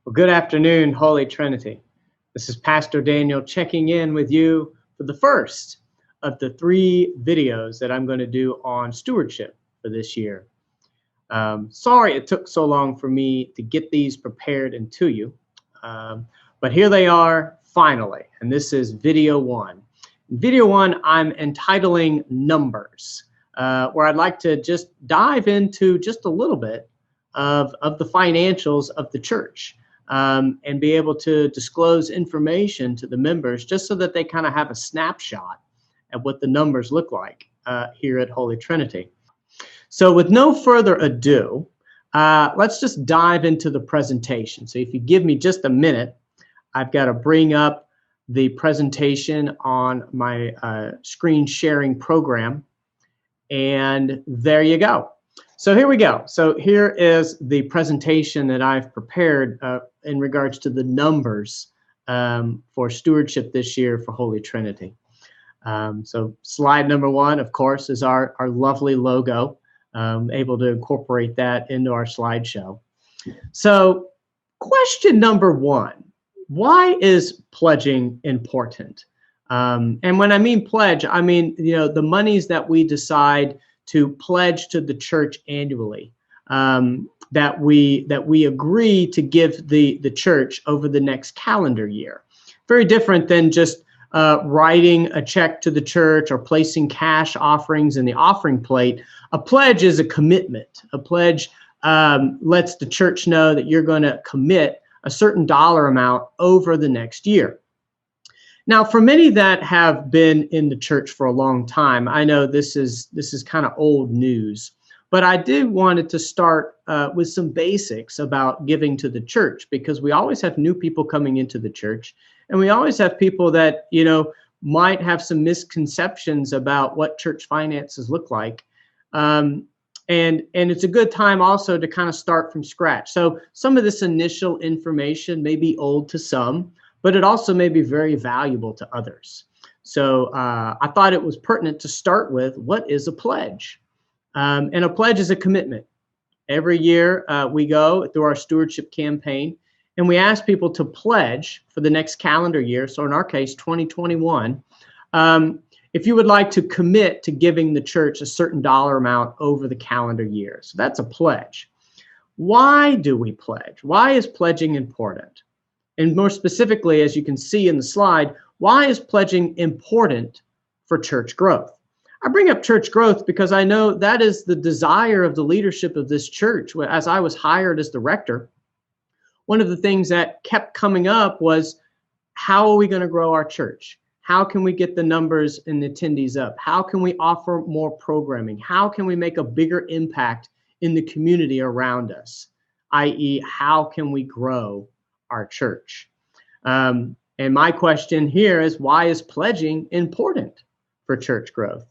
Well, good afternoon, Holy Trinity. This is Pastor Daniel checking in with you for the first of the 3 videos that I'm going to do on stewardship for this year. Sorry it took so long for me to get these prepared and to you, but here they are finally, and this is video 1. In video 1, I'm entitling Numbers, where I'd like to just dive into just a little bit of the financials of the church. And be able to disclose information to the members just so that they kind of have a snapshot at what the numbers look like here at Holy Trinity. So with no further ado, let's just dive into the presentation. So if you give me just a minute, I've got to bring up the presentation on my screen sharing program. And there you go. So here we go. So here is the presentation that I've prepared in regards to the numbers for stewardship this year for Holy Trinity. So slide number 1, of course, is our lovely logo, able to incorporate that into our slideshow. So question number 1, why is pledging important? And when I mean pledge, I mean, the monies that we decide to pledge to the church annually, that we agree to give the church over the next calendar year. Very different than just writing a check to the church or placing cash offerings in the offering plate. A pledge is a commitment. A pledge lets the church know that you're going to commit a certain dollar amount over the next year. Now, for many that have been in the church for a long time, I know this is kind of old news, but I did wanted to start with some basics about giving to the church, because we always have new people coming into the church, and we always have people that might have some misconceptions about what church finances look like, and it's a good time also to kind of start from scratch. So some of this initial information may be old to some, but it also may be very valuable to others. So I thought it was pertinent to start with, what is a pledge? And a pledge is a commitment. Every year we go through our stewardship campaign and we ask people to pledge for the next calendar year. So in our case, 2021, if you would like to commit to giving the church a certain dollar amount over the calendar year. So that's a pledge. Why do we pledge? Why is pledging important? And more specifically, as you can see in the slide, why is pledging important for church growth? I bring up church growth because I know that is the desire of the leadership of this church. As I was hired as the rector, one of the things that kept coming up was, how are we going to grow our church? How can we get the numbers and the attendees up? How can we offer more programming? How can we make a bigger impact in the community around us? i.e., how can we grow our church? And my question here is, why is pledging important for church growth?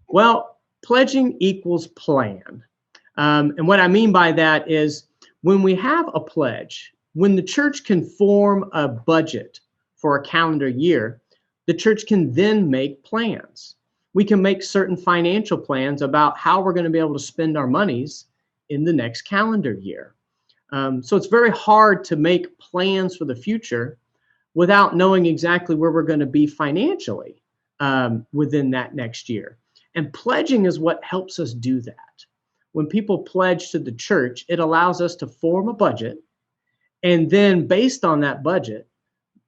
Well, pledging equals plan. And what I mean by that is, when we have a pledge, when the church can form a budget for a calendar year, the church can then make plans. We can make certain financial plans about how we're going to be able to spend our monies in the next calendar year. So it's very hard to make plans for the future without knowing exactly where we're going to be financially within that next year. And pledging is what helps us do that. When people pledge to the church, it allows us to form a budget. And then based on that budget,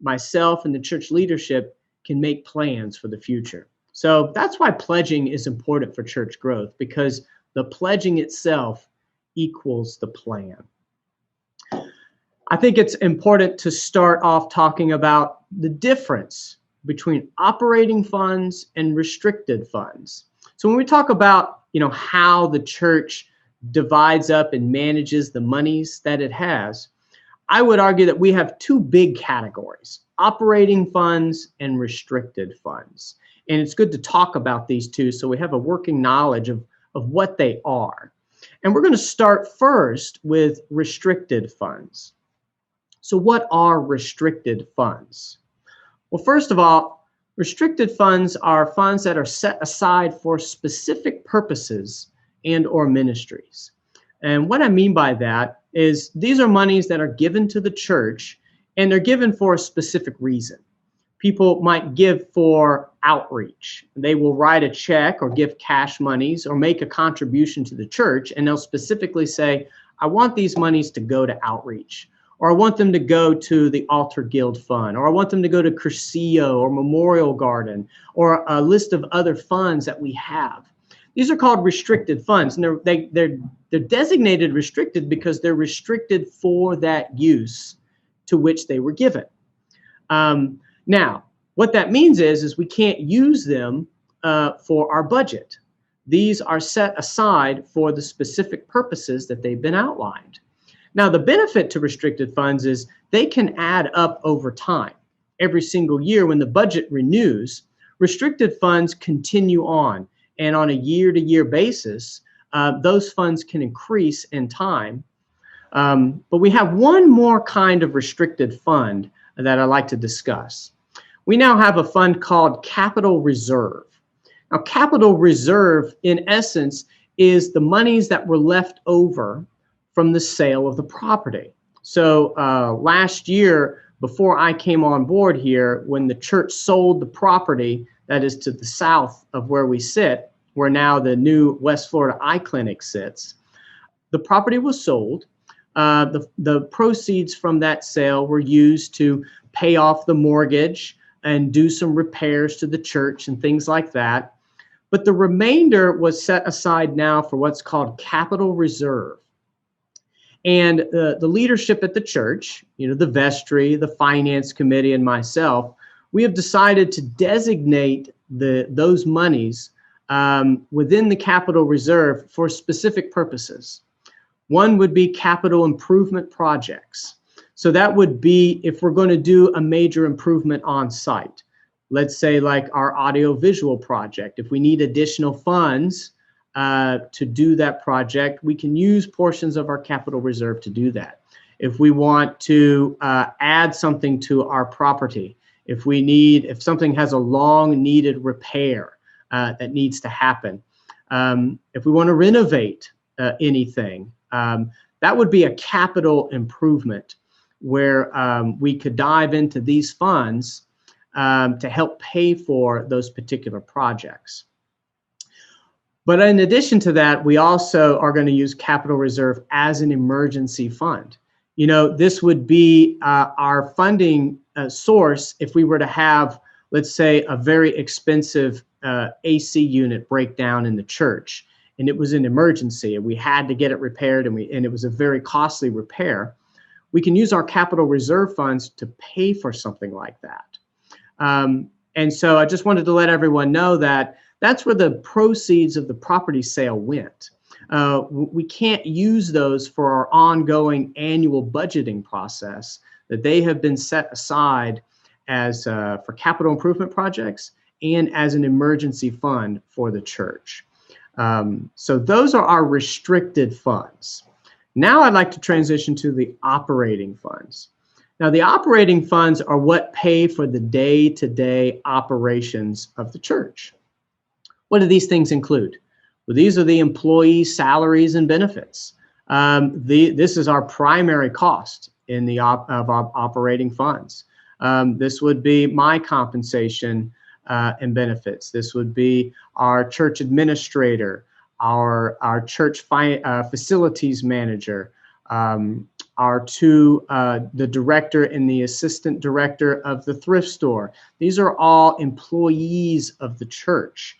myself and the church leadership can make plans for the future. So that's why pledging is important for church growth, because the pledging itself equals the plan. I think it's important to start off talking about the difference between operating funds and restricted funds. So when we talk about, how the church divides up and manages the monies that it has, I would argue that we have 2 big categories: operating funds and restricted funds. And it's good to talk about these 2 so we have a working knowledge of what they are. And we're going to start first with restricted funds. So what are restricted funds? Well, first of all, restricted funds are funds that are set aside for specific purposes and or ministries. And what I mean by that is these are monies that are given to the church, and they're given for a specific reason. People might give for outreach. They will write a check or give cash monies or make a contribution to the church, and they'll specifically say, I want these monies to go to outreach, or I want them to go to the Altar Guild Fund, or I want them to go to Cursillo or Memorial Garden, or a list of other funds that we have. These are called restricted funds, and they're designated restricted because they're restricted for that use to which they were given. Now, what that means is we can't use them for our budget. These are set aside for the specific purposes that they've been outlined. Now, the benefit to restricted funds is they can add up over time. Every single year when the budget renews, restricted funds continue on. And on a year-to-year basis, those funds can increase in time. But we have one more kind of restricted fund that I'd like to discuss. We now have a fund called Capital Reserve. Now, Capital Reserve, in essence, is the monies that were left over from the sale of the property. So last year, before I came on board here, when the church sold the property that is to the south of where we sit, where now the new West Florida Eye Clinic sits, the property was sold. The proceeds from that sale were used to pay off the mortgage and do some repairs to the church and things like that. But the remainder was set aside now for what's called Capital Reserve. And the leadership at the church, the vestry, the finance committee, and myself, we have decided to designate those monies within the Capital Reserve for specific purposes. One would be capital improvement projects. So that would be if we're going to do a major improvement on site. Let's say like our audio-visual project. If we need additional funds to do that project, we can use portions of our Capital Reserve to do that. If we want to add something to our property, if something has a long needed repair that needs to happen, if we want to renovate anything, that would be a capital improvement where we could dive into these funds to help pay for those particular projects. But in addition to that, we also are going to use Capital Reserve as an emergency fund. This would be our funding source if we were to have, let's say, a very expensive AC unit breakdown in the church, and it was an emergency, and we had to get it repaired, and it was a very costly repair. We can use our Capital Reserve funds to pay for something like that. And so I just wanted to let everyone know that that's where the proceeds of the property sale went. We can't use those for our ongoing annual budgeting process, that they have been set aside as for capital improvement projects and as an emergency fund for the church. So those are our restricted funds. Now I'd like to transition to the operating funds. Now, the operating funds are what pay for the day-to-day operations of the church. What do these things include? Well, these are the employee salaries and benefits. This is our primary cost in the operating funds. This would be my compensation and benefits. This would be our church administrator, our church facilities manager, the director and the assistant director of the Thrift Store. These are all employees of the church.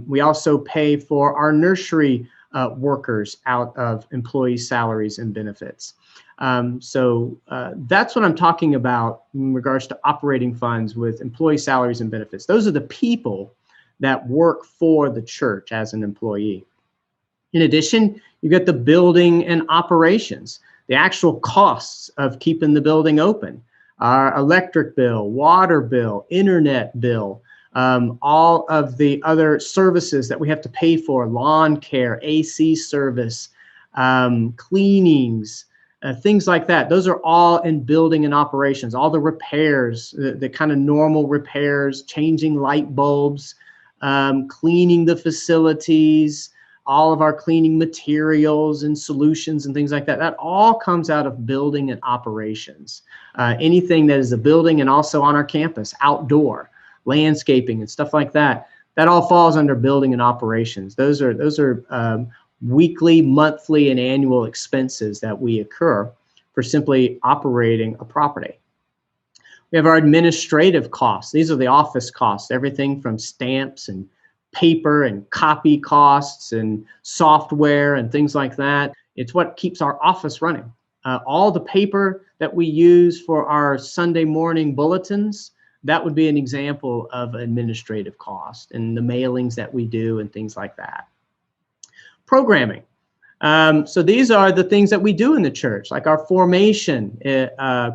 We also pay for our nursery workers out of employee salaries and benefits. So that's what I'm talking about in regards to operating funds with employee salaries and benefits. Those are the people that work for the church as an employee. In addition, you get the building and operations, the actual costs of keeping the building open, our electric bill, water bill, internet bill, all of the other services that we have to pay for, lawn care, AC service, cleanings, things like that. Those are all in building and operations, all the repairs, the kind of normal repairs, changing light bulbs, cleaning the facilities, all of our cleaning materials and solutions and things like that. That all comes out of building and operations. Anything that is a building and also on our campus, outdoor, landscaping and stuff like that, that all falls under building and operations. Those are weekly, monthly, and annual expenses that we incur for simply operating a property. We have our administrative costs. These are the office costs, everything from stamps and paper and copy costs and software and things like that. It's what keeps our office running. All the paper that we use for our Sunday morning bulletins, that would be an example of administrative cost, and the mailings that we do and things like that. Programming. So these are the things that we do in the church, like our formation,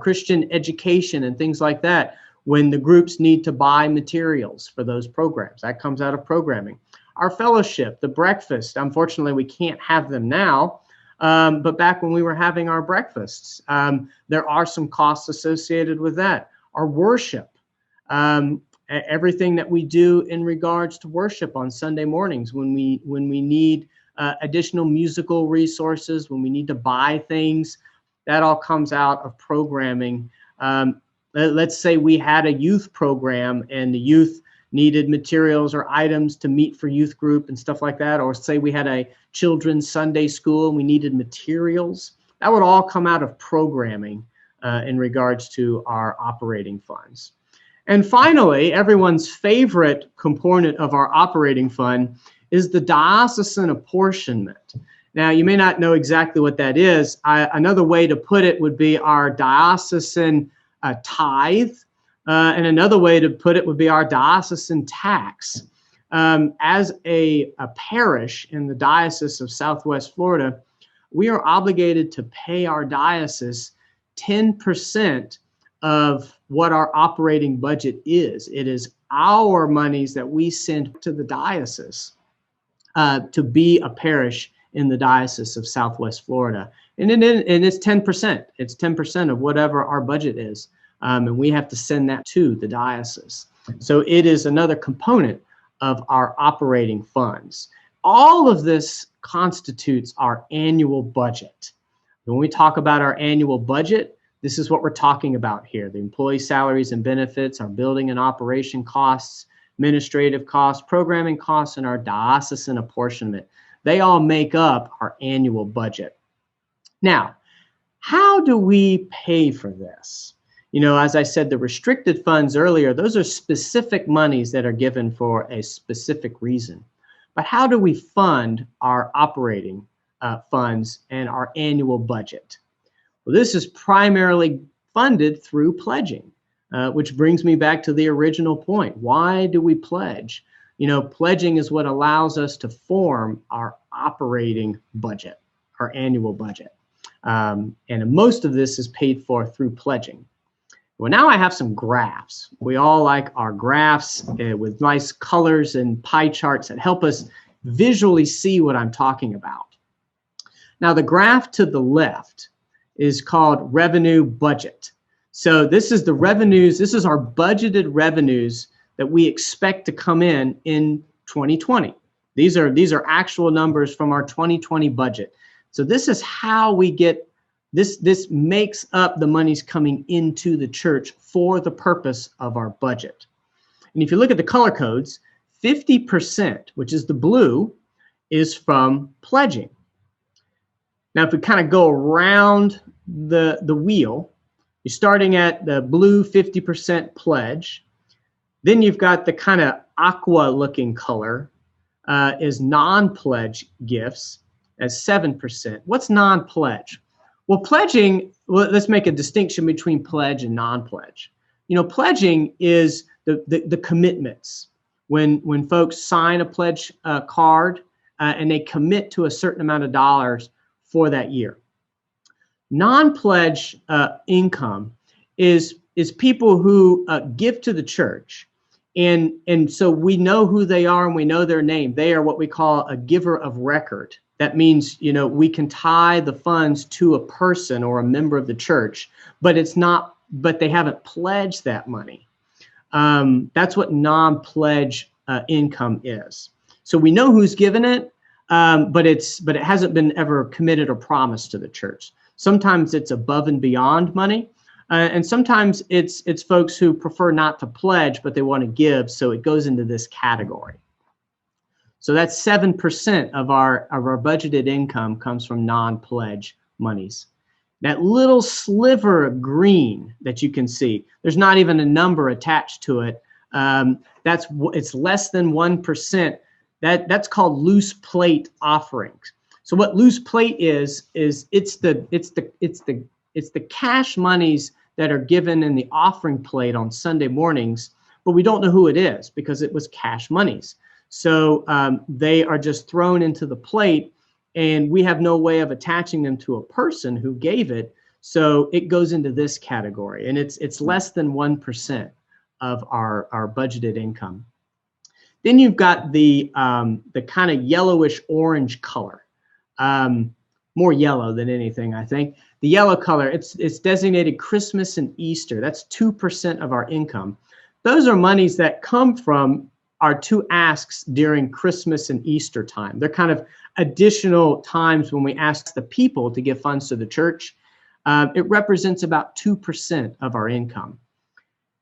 Christian education, and things like that. When the groups need to buy materials for those programs, that comes out of programming. Our fellowship, the breakfast, unfortunately, we can't have them now. But back when we were having our breakfasts, there are some costs associated with that. Our worship, everything that we do in regards to worship on Sunday mornings when we need additional musical resources, when we need to buy things, that all comes out of programming. Let's say we had a youth program and the youth needed materials or items to meet for youth group and stuff like that, or say we had a children's Sunday school and we needed materials. That would all come out of programming in regards to our operating funds. And finally, everyone's favorite component of our operating fund is the diocesan apportionment. Now, you may not know exactly what that is. Another way to put it would be our diocesan tithe, and another way to put it would be our diocesan tax. As a parish in the Diocese of Southwest Florida, we are obligated to pay our diocese 10% of what our operating budget is. It is our monies that we send to the diocese to be a parish in the Diocese of Southwest Florida. And it's 10%. It's 10% of whatever our budget is. And we have to send that to the diocese. So it is another component of our operating funds. All of this constitutes our annual budget. When we talk about our annual budget, this is what we're talking about here. The employee salaries and benefits, our building and operation costs, administrative costs, programming costs, and our diocesan apportionment. They all make up our annual budget. Now, how do we pay for this? You know, as I said, the restricted funds earlier, those are specific monies that are given for a specific reason. But how do we fund our operating funds and our annual budget? Well, this is primarily funded through pledging. Which brings me back to the original point. Why do we pledge? You know, pledging is what allows us to form our operating budget, our annual budget. And most of this is paid for through pledging. Well, now I have some graphs. We all like our graphs with nice colors and pie charts that help us visually see what I'm talking about. Now, the graph to the left is called revenue budget. So this is the revenues, this is our budgeted revenues that we expect to come in 2020. These are actual numbers from our 2020 budget. So this is how we get, this makes up the monies coming into the church for the purpose of our budget. And if you look at the color codes, 50%, which is the blue, is from pledging. Now, if we kind of go around the wheel, you're starting at the blue 50% pledge. Then you've got the kind of aqua looking color is non-pledge gifts as 7%. What's non-pledge? Well, pledging, well, let's make a distinction between pledge and non-pledge. You know, pledging is the commitments. When folks sign a pledge card and they commit to a certain amount of dollars for that year. Non-pledge income is people who give to the church, and so we know who they are and we know their name. They are what we call a giver of record. That means, you know, we can tie the funds to a person or a member of the church, but they haven't pledged that money. That's what non-pledge income is. So we know who's given it. but it hasn't been ever committed or promised to the church. Sometimes it's above and beyond money, and sometimes it's folks who prefer not to pledge, but they want to give, so it goes into this category. So that's 7% of our budgeted income comes from non-pledge monies. That little sliver of green that you can see, there's not even a number attached to it. It's less than 1%. That's called loose plate offerings. So what loose plate is it's the cash monies that are given in the offering plate on Sunday mornings, but we don't know who it is because it was cash monies. So they are just thrown into the plate, and we have no way of attaching them to a person who gave it. So it goes into this category, and it's less than 1% of our budgeted income. Then you've got the kind of yellowish orange color, more yellow than anything, I think. The yellow color, it's designated Christmas and Easter. That's 2% of our income. Those are monies that come from our two asks during Christmas and Easter time. They're kind of additional times when we ask the people to give funds to the church. It represents about 2% of our income.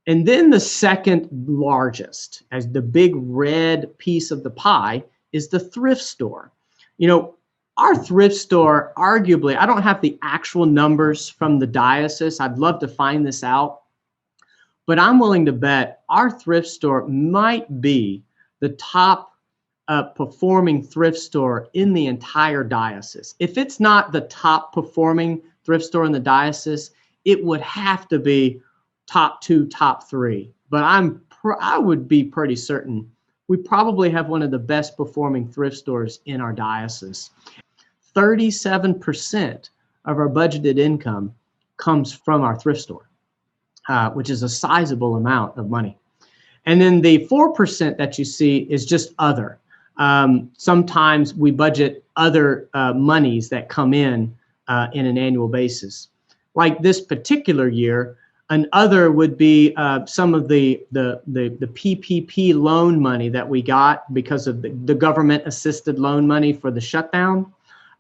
And then the second largest, as the big red piece of the pie, is the thrift store. You know, our thrift store, arguably, I don't have the actual numbers from the diocese. I'd love to find this out. But I'm willing to bet our thrift store might be the top performing thrift store in the entire diocese. If it's not the top performing thrift store in the diocese, it would have to be top 2, top 3. But I would be pretty certain we probably have one of the best performing thrift stores in our diocese. 37% of our budgeted income comes from our thrift store, which is a sizable amount of money. And then the 4% that you see is just other. Sometimes we budget other monies that come in an annual basis. Like this particular year, an other would be some of the PPP loan money that we got because of the government assisted loan money for the shutdown.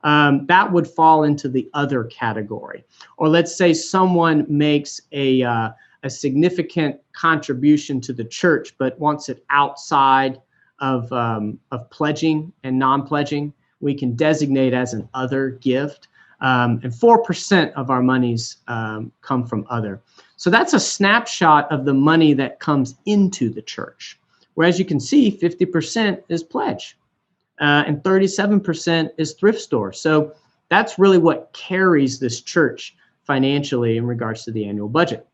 That would fall into the other category. Or let's say someone makes a significant contribution to the church, but wants it outside of pledging and non-pledging. We can designate as an other gift. And 4% of our monies come from other. So that's a snapshot of the money that comes into the church. Whereas you can see 50% is pledge and 37% is thrift store. So that's really what carries this church financially in regards to the annual budget.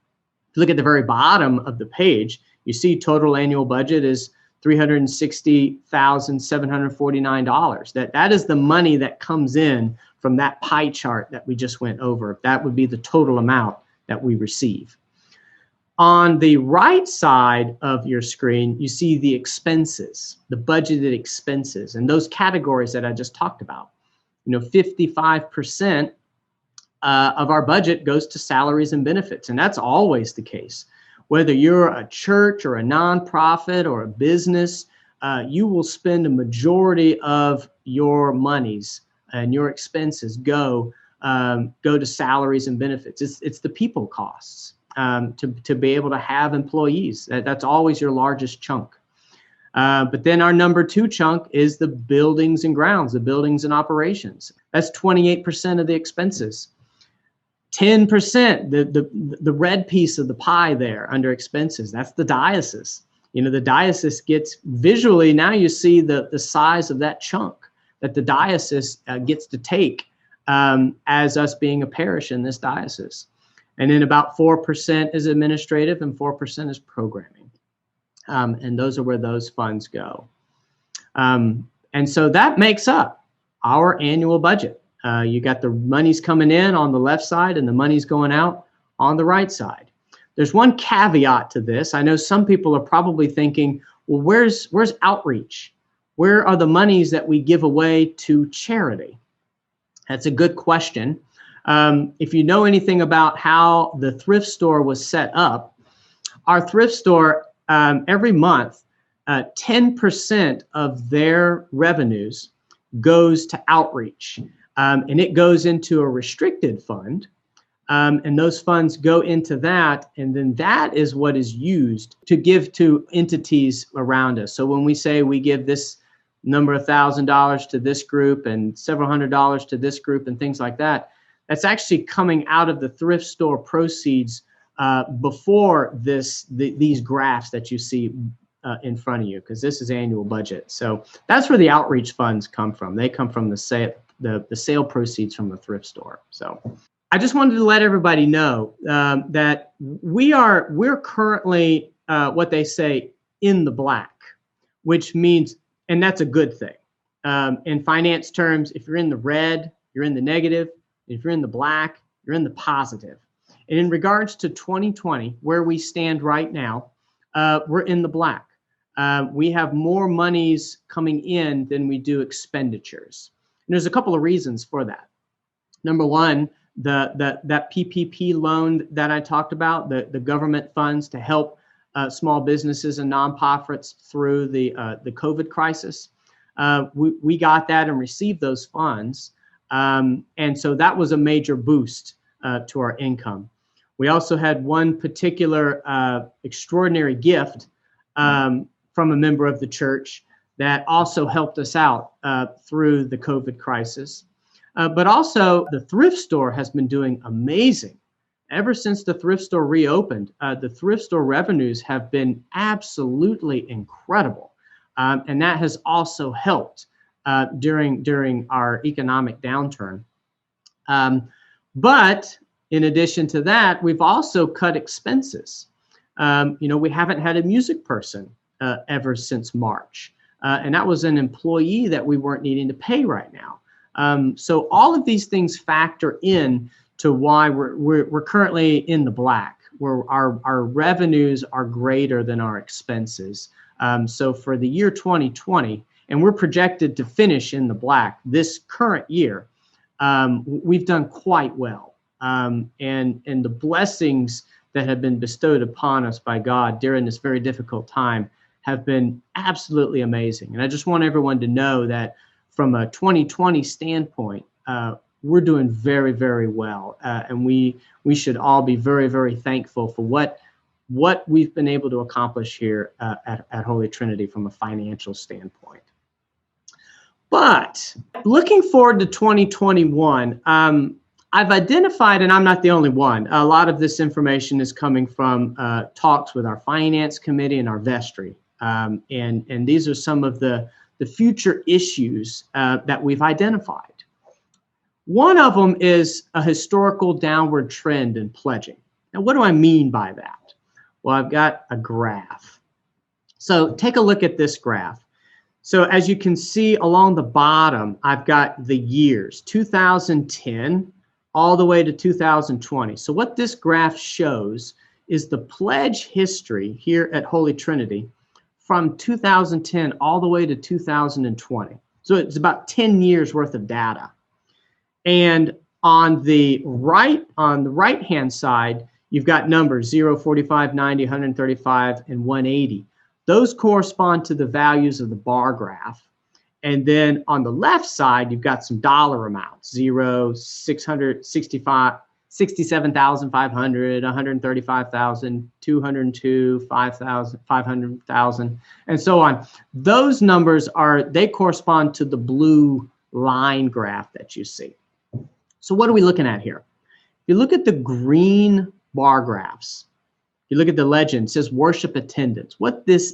If you look at the very bottom of the page, you see total annual budget is $360,749. That is the money that comes in from that pie chart that we just went over. That would be the total amount that we receive. On the right side of your screen, you see the expenses, the budgeted expenses, and those categories that I just talked about. 55% of our budget goes to salaries and benefits, and that's always the case. Whether you're a church or a nonprofit or a business, you will spend a majority of your monies and your expenses go to salaries and benefits. It's the people costs to be able to have employees. That's always your largest chunk. But then our number 2 chunk is the buildings and grounds, the buildings and operations. That's 28% of the expenses. 10%, the red piece of the pie there under expenses, that's the diocese. The diocese gets visually, now you see the size of that chunk that the diocese gets to take as us being a parish in this diocese. And then about 4% is administrative and 4% is programming. And those are where those funds go. And so that makes up our annual budget. You got the monies coming in on the left side and the money's going out on the right side. There's one caveat to this. I know some people are probably thinking, well, where's outreach? Where are the monies that we give away to charity? That's a good question. If you know anything about how the thrift store was set up, our thrift store every month, 10% of their revenues goes to outreach, and it goes into a restricted fund. And those funds go into that, and then that is what is used to give to entities around us. So when we say we give this number of $1,000 to this group and several $100s to this group and things like that, that's actually coming out of the thrift store proceeds before these graphs that you see in front of you, because this is annual budget. So that's where the outreach funds come from. They come from the sale proceeds from the thrift store. So I just wanted to let everybody know that we're currently what they say in the black, which means, and that's a good thing. In finance terms, if you're in the red, you're in the negative. If you're in the black, you're in the positive. And in regards to 2020, where we stand right now, we're in the black. We have more monies coming in than we do expenditures. And there's a couple of reasons for that. Number one, that PPP loan that I talked about, the government funds to help small businesses and nonprofits through the COVID crisis. We got that and received those funds. And so that was a major boost to our income. We also had one particular extraordinary gift from a member of the church that also helped us out through the COVID crisis. But also the thrift store has been doing amazing. Ever since the thrift store reopened, the thrift store revenues have been absolutely incredible. And that has also helped during our economic downturn. But in addition to that, we've also cut expenses. We haven't had a music person ever since March. And that was an employee that we weren't needing to pay right now. So all of these things factor in to why we're currently in the black, where our revenues are greater than our expenses. So for the year 2020, and we're projected to finish in the black this current year, we've done quite well. And the blessings that have been bestowed upon us by God during this very difficult time have been absolutely amazing. And I just want everyone to know that from a 2020 standpoint, we're doing very, very well. And we should all be very, very thankful for what we've been able to accomplish here at Holy Trinity from a financial standpoint. But looking forward to 2021, I've identified, and I'm not the only one, a lot of this information is coming from talks with our finance committee and our vestry. And these are some of the future issues that we've identified. One of them is a historical downward trend in pledging. Now, what do I mean by that? Well, I've got a graph. So take a look at this graph. So as you can see along the bottom, I've got the years, 2010 all the way to 2020. So what this graph shows is the pledge history here at Holy Trinity from 2010 all the way to 2020. So it's about 10 years worth of data. And on the right-hand side, you've got numbers 0, 45, 90, 135, and 180. Those correspond to the values of the bar graph. And then on the left side, you've got some dollar amounts, 0, 665, 67,500, 135,000, 202, 5,000, 500,000, and so on. Those numbers they correspond to the blue line graph that you see. So what are we looking at here? If you look at the green bar graphs, you look at the legend, it says worship attendance. What this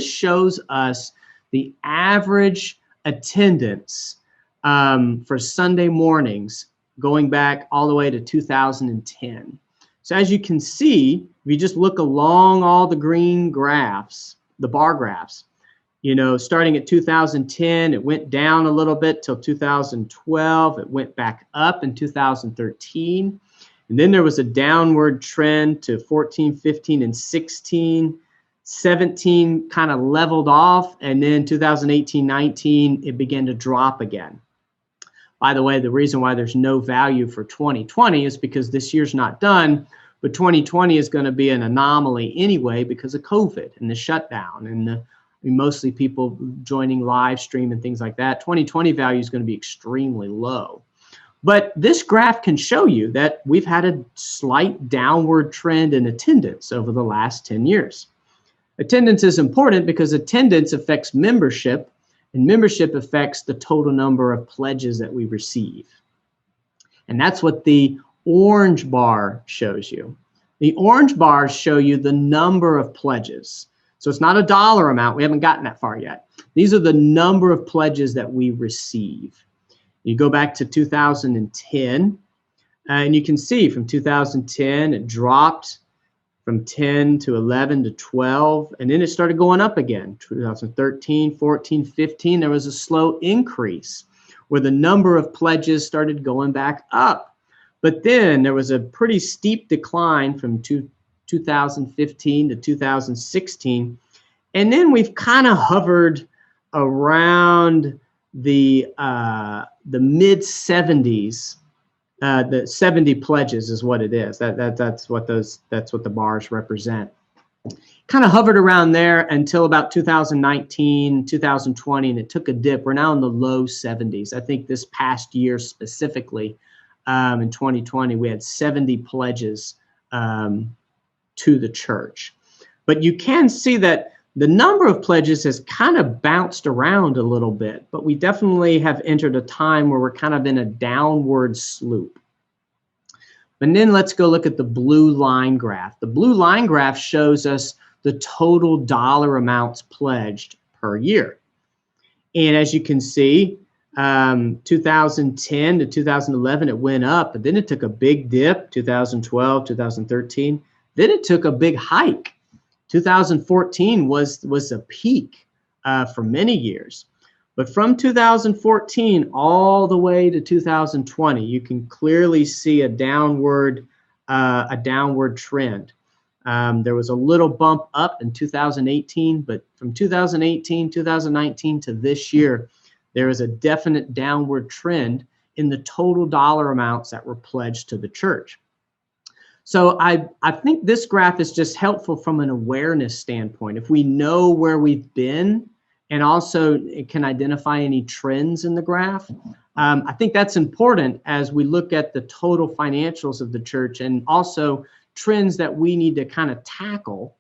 shows us the average attendance for Sunday mornings going back all the way to 2010. So as you can see, if you just look along all the green graphs, the bar graphs, starting at 2010, it went down a little bit till 2012. It went back up in 2013. And then there was a downward trend to 14, 15, and 16. 17 kind of leveled off, and then 2018, 19, it began to drop again. By the way, the reason why there's no value for 2020 is because this year's not done, but 2020 is going to be an anomaly anyway because of COVID and the shutdown and mostly people joining live stream and things like that. 2020 value is going to be extremely low. But this graph can show you that we've had a slight downward trend in attendance over the last 10 years. Attendance is important because attendance affects membership, and membership affects the total number of pledges that we receive. And that's what the orange bar shows you. The orange bars show you the number of pledges. So it's not a dollar amount. We haven't gotten that far yet. These are the number of pledges that we receive. You go back to 2010, and you can see from 2010, it dropped from 10 to 11 to 12, and then it started going up again. 2013, 14, 15, there was a slow increase where the number of pledges started going back up. But then there was a pretty steep decline from 2015 to 2016, and then we've kind of hovered around the mid 70s. The 70 pledges is what it is. That's what the bars represent. Kind of hovered around there until about 2019, 2020, and it took a dip. We're now in the low 70s. I think this past year specifically, in 2020, we had 70 pledges to the church. But you can see that the number of pledges has kind of bounced around a little bit, but we definitely have entered a time where we're kind of in a downward slope. And then let's go look at the blue line graph. The blue line graph shows us the total dollar amounts pledged per year. And as you can see, 2010 to 2011, it went up, but then it took a big dip, 2012, 2013. Then it took a big hike. 2014 was a peak for many years. But from 2014 all the way to 2020, you can clearly see a downward trend. There was a little bump up in 2018, but from 2018, 2019 to this year, there is a definite downward trend in the total dollar amounts that were pledged to the church. So I think this graph is just helpful from an awareness standpoint. If we know where we've been and also it can identify any trends in the graph, I think that's important as we look at the total financials of the church and also trends that we need to kind of tackle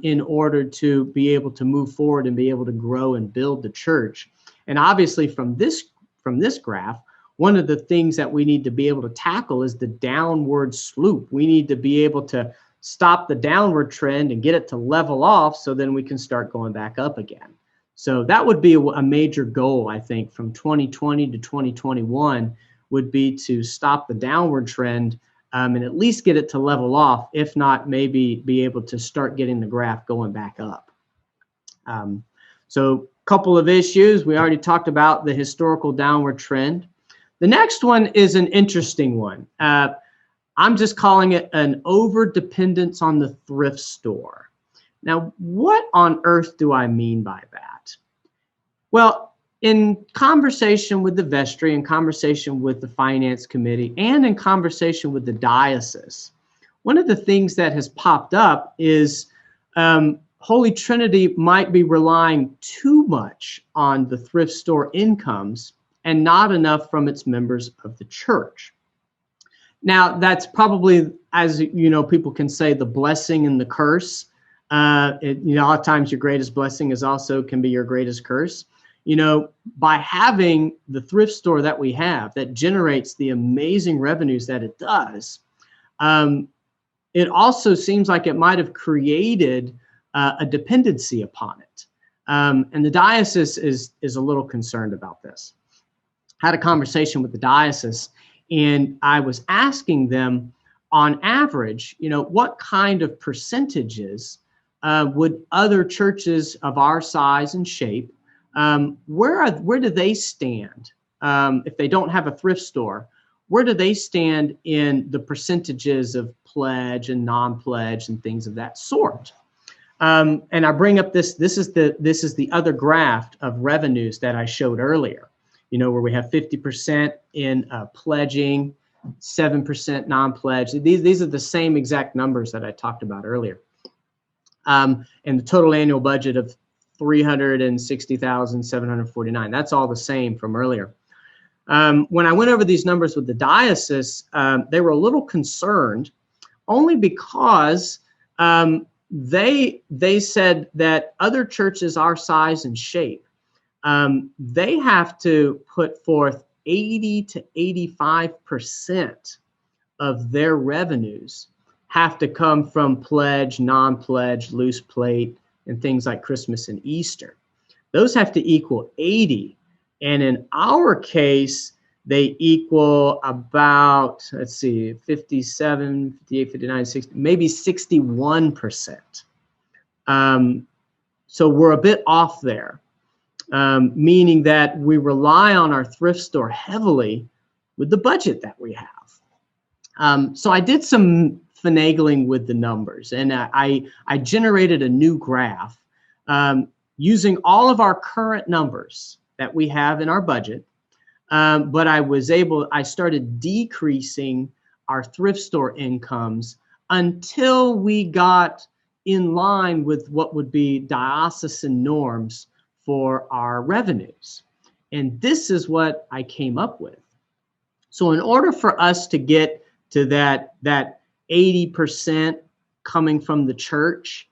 in order to be able to move forward and be able to grow and build the church. And obviously from this graph, one of the things that we need to be able to tackle is the downward slope. We need to be able to stop the downward trend and get it to level off so then we can start going back up again. So that would be a major goal, I think, from 2020 to 2021 would be to stop the downward trend and at least get it to level off, if not maybe be able to start getting the graph going back up. So a couple of issues. We already talked about the historical downward trend. The next one is an interesting one. I'm just calling it an overdependence on the thrift store. Now, what on earth do I mean by that? Well, in conversation with the vestry, in conversation with the finance committee, and in conversation with the diocese, one of the things that has popped up is Holy Trinity might be relying too much on the thrift store incomes and not enough from its members of the church. Now, that's probably, as you know, people can say the blessing and the curse. A lot of times your greatest blessing is also can be your greatest curse. By having the thrift store that we have that generates the amazing revenues that it does, it also seems like it might have created a dependency upon it. And the diocese is a little concerned about this. Had a conversation with the diocese, and I was asking them, on average, what kind of percentages would other churches of our size and shape, where do they stand if they don't have a thrift store? Where do they stand in the percentages of pledge and non-pledge and things of that sort? And I bring up this is the other graph of revenues that I showed earlier. Where we have 50% in pledging, 7% non-pledge. These are the same exact numbers that I talked about earlier. And the total annual budget of $360,749. That's all the same from earlier. When I went over these numbers with the diocese, they were a little concerned, only because they said that other churches our size and shape, they have to put forth 80 to 85% of their revenues have to come from pledge, non-pledge, loose plate, and things like Christmas and Easter. Those have to equal 80. And in our case, they equal about, let's see, 57, 58, 59, 60, maybe 61%. So we're a bit off there, meaning that we rely on our thrift store heavily with the budget that we have. So I did some finagling with the numbers, and I generated a new graph using all of our current numbers that we have in our budget. But I started decreasing our thrift store incomes until we got in line with what would be diocesan norms for our revenues. And this is what I came up with. So in order for us to get to that 80% coming from the church,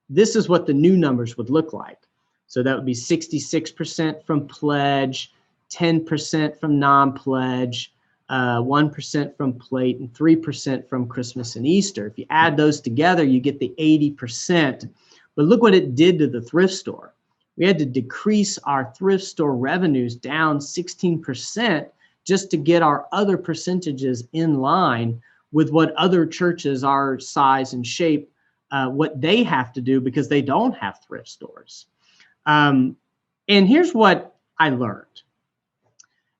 this is what the new numbers would look like. So that would be 66% from pledge, 10% from non-pledge, 1% from plate, and 3% from Christmas and Easter. If you add those together, you get the 80%. But look what it did to the thrift store. We had to decrease our thrift store revenues down 16% just to get our other percentages in line with what other churches our size and shape, what they have to do because they don't have thrift stores. And here's what I learned.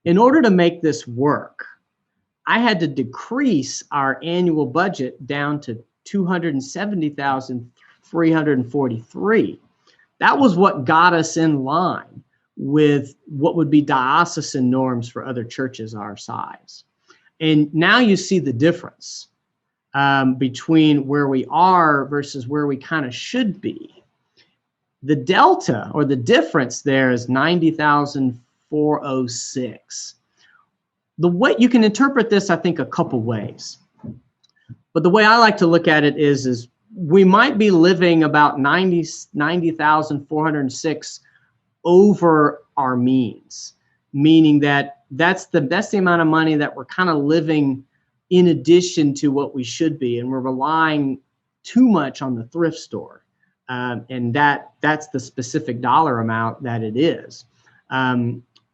In order to make this work, I had to decrease our annual budget down to $270,343. That was what got us in line with what would be diocesan norms for other churches our size. And now you see the difference between where we are versus where we kind of should be. The delta or the difference there is 90,406. The way you can interpret this, I think, a couple ways. But the way I like to look at it is we might be living about 90,406 over our means, meaning that that's the amount of money that we're kind of living in addition to what we should be, and we're relying too much on the thrift store, and that's the specific dollar amount that it is,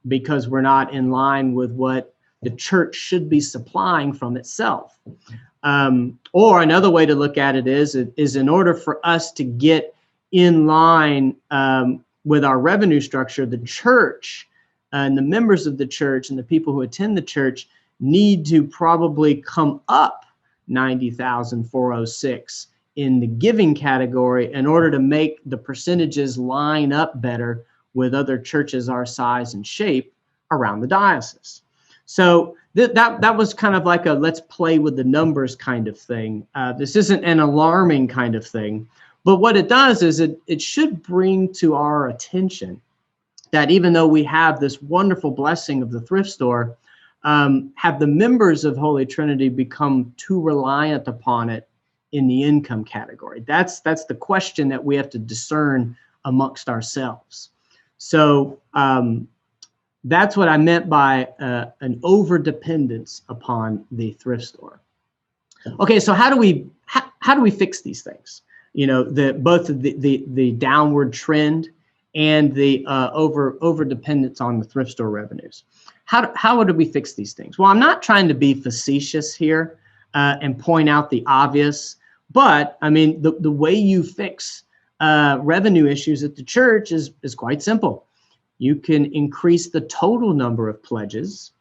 because we're not in line with what the church should be supplying from itself. Or another way to look at it is in order for us to get in line with our revenue structure, the church and the members of the church and the people who attend the church need to probably come up 90,406 in the giving category in order to make the percentages line up better with other churches our size and shape around the diocese. So that was kind of like a let's play with the numbers kind of thing. This isn't an alarming kind of thing, but what it does is it should bring to our attention that even though we have this wonderful blessing of the thrift store, have the members of Holy Trinity become too reliant upon it in the income category? That's the question that we have to discern amongst ourselves. So that's what I meant by an overdependence upon the thrift store. Okay, so how do we fix these things? You know, both the downward trend and the overdependence on the thrift store revenues. How do we fix these things? Well, I'm not trying to be facetious here and point out the obvious, but I mean the way you fix revenue issues at the church is quite simple. You can increase the total number of pledges,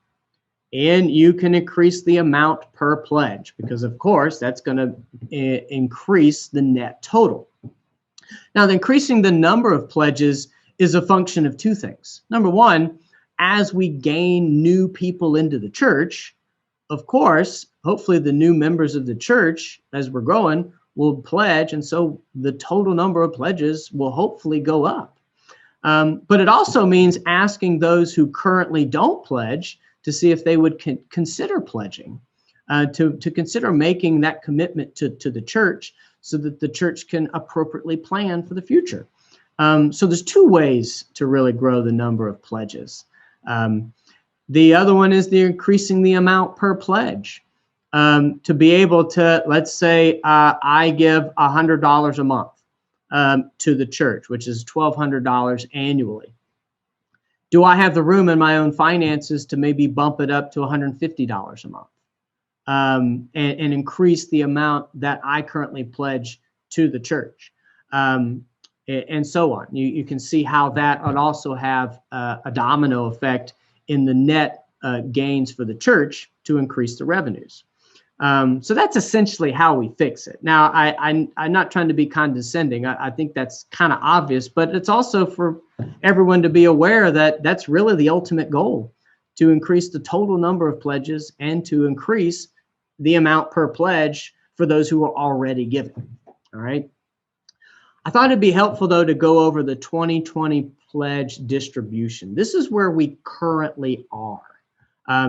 and you can increase the amount per pledge, because of course that's going to increase the net total. Now, increasing the number of pledges is a function of two things. Number one, as we gain new people into the church, of course, hopefully the new members of the church, as we're growing, will pledge, and so the total number of pledges will hopefully go up. But it also means asking those who currently don't pledge to see if they would consider pledging, to consider making that commitment to the church so that the church can appropriately plan for the future. So there's two ways to really grow the number of pledges. The other one is increasing the amount per pledge. To be able to, let's say I give $100 a month to the church, which is $1,200 annually. Do I have the room in my own finances to maybe bump it up to $150 a month and increase the amount that I currently pledge to the church? And so on. You can see how that would also have a domino effect in the net gains for the church to increase the revenues. So that's essentially how we fix it. Now, I'm not trying to be condescending. I think that's kind of obvious, but it's also for everyone to be aware that that's really the ultimate goal, to increase the total number of pledges and to increase the amount per pledge for those who are already giving. All right. I thought it'd be helpful, though, to go over the 2020 pledge distribution. This is where we currently are.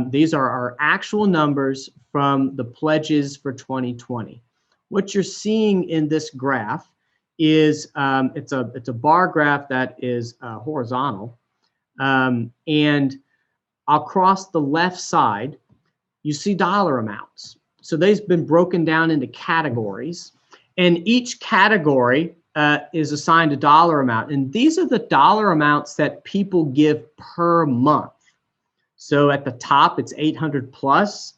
These are our actual numbers from the pledges for 2020. What you're seeing in this graph is it's a bar graph that is horizontal, and across the left side you see dollar amounts. So they've been broken down into categories, and each category is assigned a dollar amount, and these are the dollar amounts that people give per month. So at the top, it's 800 plus,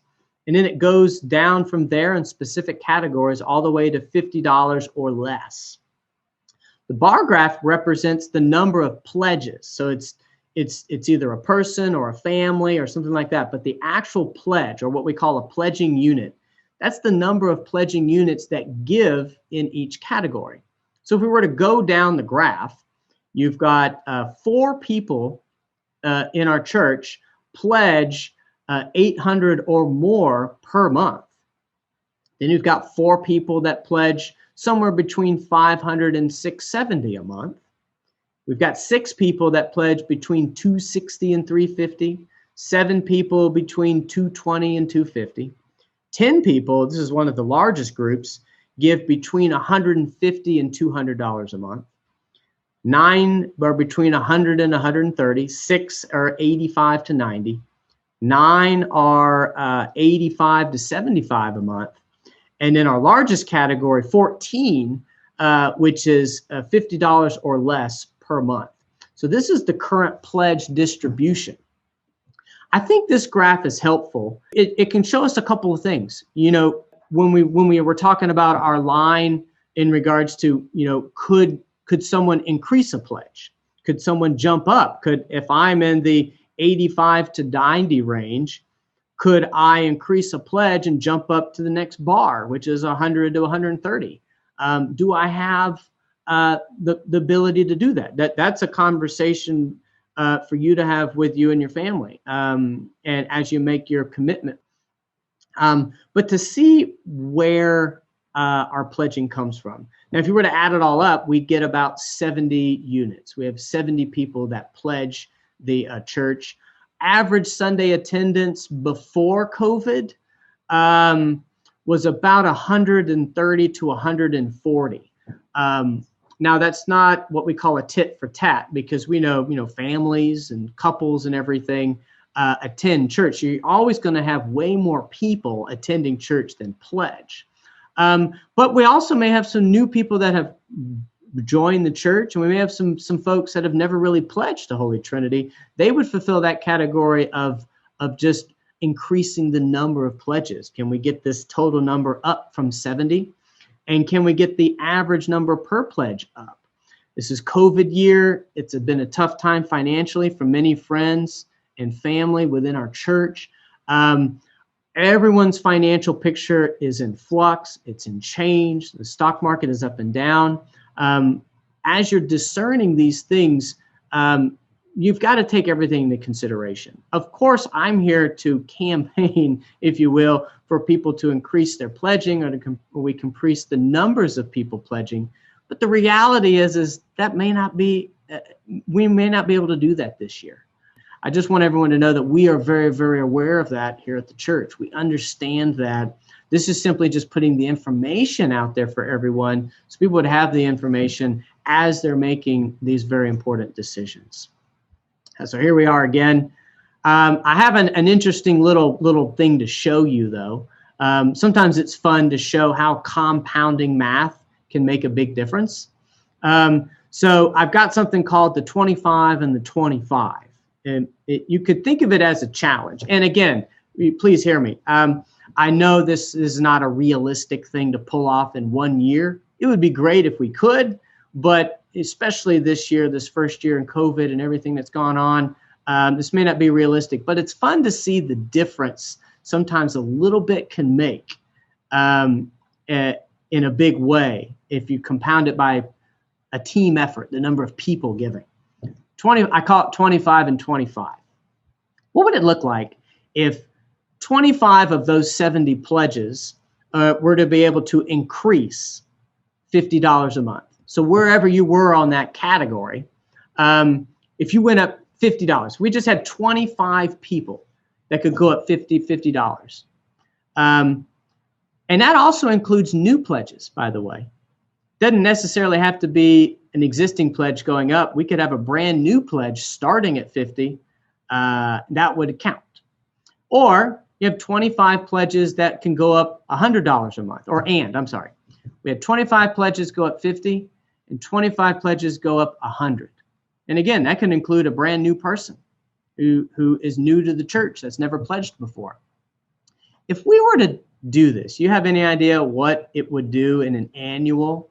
and then it goes down from there in specific categories all the way to $50 or less. The bar graph represents the number of pledges. So it's either a person or a family or something like that, but the actual pledge, or what we call a pledging unit, that's the number of pledging units that give in each category. So if we were to go down the graph, you've got 4 people in our church pledge 800 or more per month. Then you've got 4 people that pledge somewhere between 500 and 670 a month. We've got 6 people that pledge between 260 and 350, 7 people between 220 and 250, 10 people, this is one of the largest groups, give between $150 and $200 a month. 9 are between 100 and 130. 6 are 85 to 90. 9 are 85 to 75 a month. And then our largest category, 14, which is $50 or less per month. So this is the current pledge distribution. I think this graph is helpful. It can show us a couple of things. You know, when we were talking about our line in regards to, you know, could someone increase a pledge? Could someone jump up? If I'm in the 85 to 90 range, could I increase a pledge and jump up to the next bar, which is 100 to 130? Do I have the ability to do that? That's a conversation for you to have with you and your family, and as you make your commitment. But to see where our pledging comes from. Now, if you were to add it all up, we get about 70 units. We have 70 people that pledge the church. Average Sunday attendance before COVID was about 130 to 140. Now, that's not what we call a tit for tat, because we know, families and couples and everything attend church. You're always going to have way more people attending church than pledge. But we also may have some new people that have joined the church, and we may have some folks that have never really pledged to Holy Trinity. They would fulfill that category of just increasing the number of pledges. Can we get this total number up from 70? And can we get the average number per pledge up? This is COVID year. It's been a tough time financially for many friends and family within our church. Everyone's financial picture is in flux. It's in change. The stock market is up and down. As you're discerning these things, you've got to take everything into consideration. Of course, I'm here to campaign, if you will, for people to increase their pledging, or we increase the numbers of people pledging. But the reality is that may not be, we may not be able to do that this year. I just want everyone to know that we are very, very aware of that here at the church. We understand that this is simply just putting the information out there for everyone, so people would have the information as they're making these very important decisions. So here we are again. I have an interesting little thing to show you, though. Sometimes it's fun to show how compounding math can make a big difference. So I've got something called the 25 and the 25. And you could think of it as a challenge. And again, please hear me. I know this is not a realistic thing to pull off in 1 year. It would be great if we could, but especially this year, this first year in COVID and everything that's gone on, this may not be realistic, but it's fun to see the difference sometimes a little bit can make in a big way if you compound it by a team effort, the number of people giving. I call it 25 and 25. What would it look like if 25 of those 70 pledges were to be able to increase $50 a month? So wherever you were on that category, if you went up $50, we just had 25 people that could go up $50. And that also includes new pledges, by the way. Doesn't necessarily have to be an existing pledge going up. We could have a brand new pledge starting at 50. That would count. Or you have 25 pledges that can go up $100 a month, we had 25 pledges go up 50 and 25 pledges go up 100. And again, that can include a brand new person who is new to the church, that's never pledged before. If we were to do this, you have any idea what it would do in an annual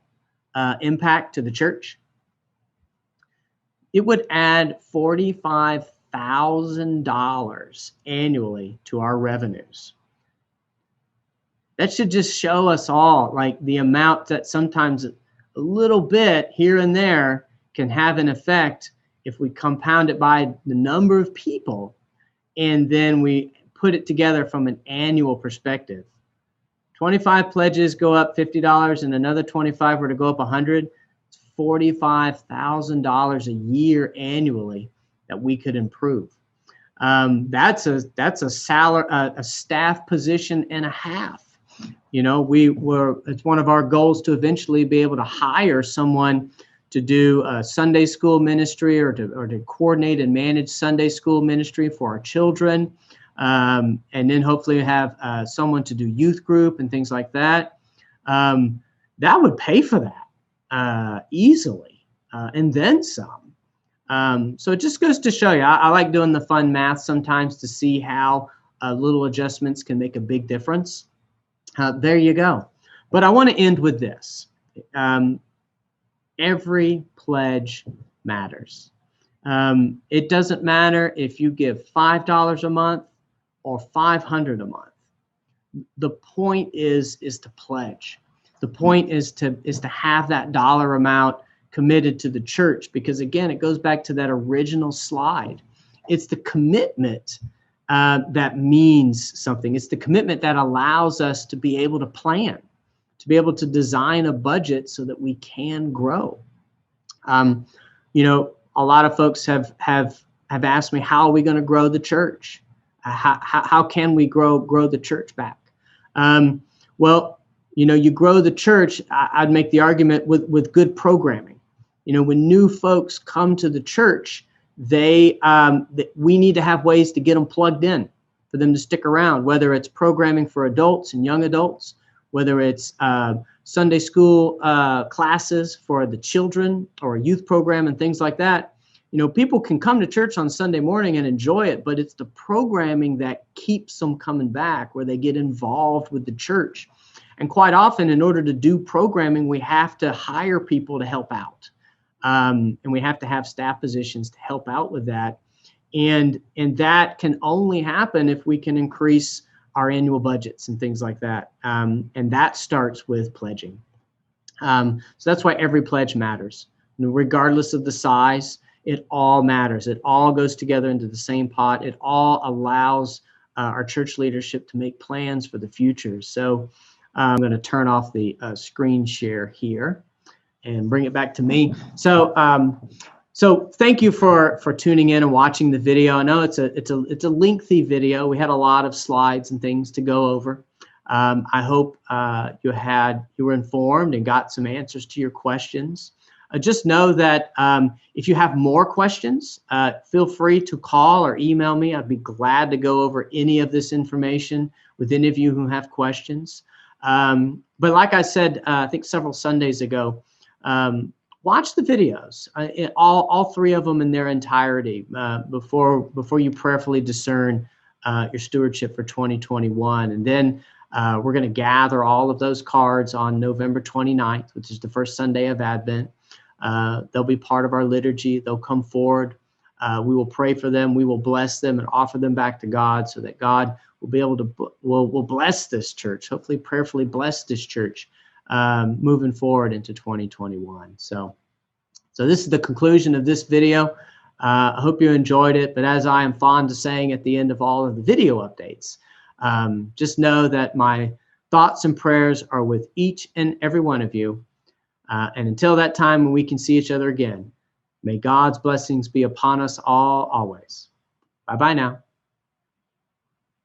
impact to the church? It would add $45,000 annually to our revenues. That should just show us all like the amount that sometimes a little bit here and there can have an effect if we compound it by the number of people and then we put it together from an annual perspective. 25 pledges go up $50 and another 25 were to go up 100. It's $45,000 a year annually that we could improve. That's a salary, a staff position and a half. You know, it's one of our goals to eventually be able to hire someone to do a Sunday school ministry or to coordinate and manage Sunday school ministry for our children. And then hopefully have someone to do youth group and things like that. That would pay for that easily and then some. So it just goes to show you, I like doing the fun math sometimes to see how little adjustments can make a big difference. There you go. But I want to end with this. Every pledge matters. It doesn't matter if you give $5 a month or $500 a month. The point is to pledge. The point is to have that dollar amount committed to the church, because again, it goes back to that original slide. It's the commitment that means something. It's the commitment that allows us to be able to plan, to be able to design a budget so that we can grow. You know, a lot of folks have asked me, how are we going to grow the church? How can we grow the church back? Well, you know, you grow the church. I'd make the argument with good programming. You know, when new folks come to the church, we need to have ways to get them plugged in, for them to stick around, whether it's programming for adults and young adults, whether it's Sunday school classes for the children or a youth program and things like that. You know, people can come to church on Sunday morning and enjoy it, but it's the programming that keeps them coming back, where they get involved with the church. And quite often, in order to do programming, we have to hire people to help out. And we have to have staff positions to help out with that. And that can only happen if we can increase our annual budgets and things like that. And that starts with pledging. So that's why every pledge matters, regardless of the size. It all matters. It all goes together into the same pot. It all allows our church leadership to make plans for the future. So I'm going to turn off the screen share here and bring it back to me. So so thank you for tuning in and watching the video. I know it's a lengthy video. We had a lot of slides and things to go over. I hope you were informed and got some answers to your questions. Just know that if you have more questions, feel free to call or email me. I'd be glad to go over any of this information with any of you who have questions. But like I said, I think several Sundays ago, watch the videos, all three of them in their entirety before you prayerfully discern your stewardship for 2021. And then we're going to gather all of those cards on November 29th, which is the first Sunday of Advent. They'll be part of our liturgy. They'll come forward. We will pray for them. We will bless them and offer them back to God so that God will be able to will bless this church, hopefully prayerfully bless this church moving forward into 2021. So this is the conclusion of this video. I hope you enjoyed it. But as I am fond of saying at the end of all of the video updates, just know that my thoughts and prayers are with each and every one of you. And until that time when we can see each other again, may God's blessings be upon us all always. Bye-bye now.